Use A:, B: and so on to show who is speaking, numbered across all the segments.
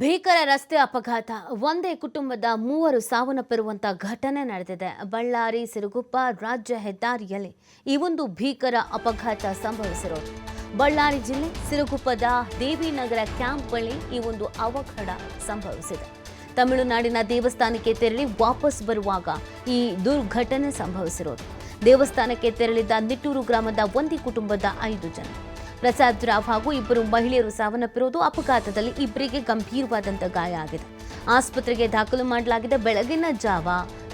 A: ಭೀಕರ ರಸ್ತೆ ಅಪಘಾತ. ಒಂದೇ ಕುಟುಂಬದ ಮೂವರು ಸಾವನ್ನಪ್ಪಿರುವಂತಹ ಘಟನೆ ನಡೆದಿದೆ. ಬಳ್ಳಾರಿ ಸಿರುಗುಪ್ಪ ರಾಜ್ಯ ಹೆದ್ದಾರಿಯಲ್ಲಿ ಈ ಒಂದು ಭೀಕರ ಅಪಘಾತ ಸಂಭವಿಸಿರೋದು. ಬಳ್ಳಾರಿ ಜಿಲ್ಲೆ ಸಿರುಗುಪ್ಪದ ದೇವಿನಗರ ಕ್ಯಾಂಪ್ ಬಳಿ ಈ ಒಂದು ಅವಘಡ ಸಂಭವಿಸಿದೆ. ತಮಿಳುನಾಡಿನ ದೇವಸ್ಥಾನಕ್ಕೆ ತೆರಳಿ ವಾಪಸ್ ಬರುವಾಗ ಈ ದುರ್ಘಟನೆ ಸಂಭವಿಸಿರೋದು. ದೇವಸ್ಥಾನಕ್ಕೆ ತೆರಳಿದ್ದ ನಿಟ್ಟೂರು ಗ್ರಾಮದ ಒಂದೇ ಕುಟುಂಬದ 5 ಜನ. ಪ್ರಸಾದ್ ರಾವ್ ಹಾಗೂ 2 ಮಹಿಳೆಯರು ಸಾವನ್ನಪ್ಪಿರುವುದು. ಅಪಘಾತದಲ್ಲಿ ಇಬ್ಬರಿಗೆ ಗಂಭೀರವಾದಂಥ ಗಾಯ ಆಗಿದೆ. ಆಸ್ಪತ್ರೆಗೆ ದಾಖಲು ಮಾಡಲಾಗಿದೆ. ಬೆಳಗಿನ ಜಾವ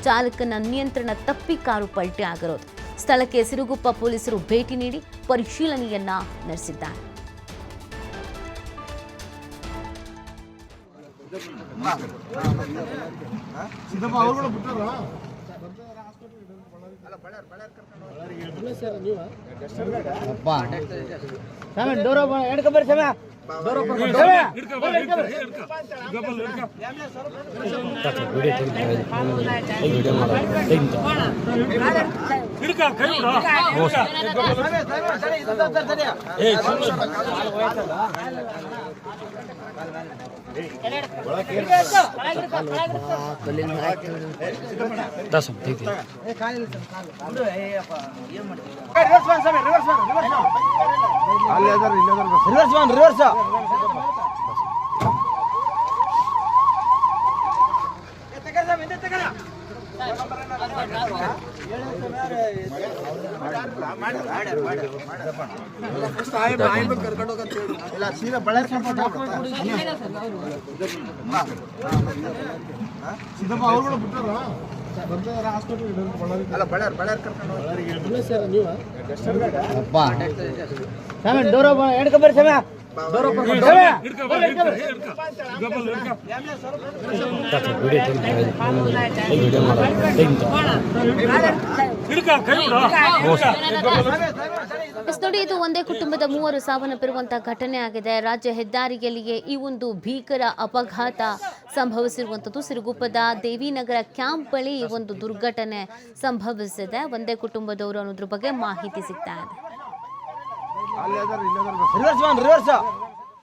A: ಚಾಲಕನ ನಿಯಂತ್ರಣ ತಪ್ಪಿ ಕಾರು ಪಲ್ಟಿ ಆಗಿರೋದು. ಸ್ಥಳಕ್ಕೆ ಸಿರುಗುಪ್ಪ ಪೊಲೀಸರು ಭೇಟಿ ನೀಡಿ ಪರಿಶೀಲನೆಯನ್ನ ನಡೆಸಿದ್ದಾರೆ. ನೋಡಿ, ಇದು ಒಂದೇ ಕುಟುಂಬದ 3 ಸಾವನ್ನಪ್ಪಿರುವಂತಹ ಘಟನೆ ಆಗಿದೆ. ರಾಜ್ಯ ಹೆದ್ದಾರಿಯಲ್ಲಿಯೇ ಈ ಒಂದು ಭೀಕರ ಅಪಘಾತ ಸಂಭವಿಸಿರುವಂಥದ್ದು. ಸಿರುಗುಪ್ಪದ ದೇವಿನಗರ ಕ್ಯಾಂಪ್ ಬಳಿ ಈ ಒಂದು ದುರ್ಘಟನೆ ಸಂಭವಿಸಿದೆ. ಒಂದೇ ಕುಟುಂಬದವರು ಅನ್ನೋದ್ರ ಬಗ್ಗೆ ಮಾಹಿತಿ ಸಿಗ್ತಾ ಇದೆ.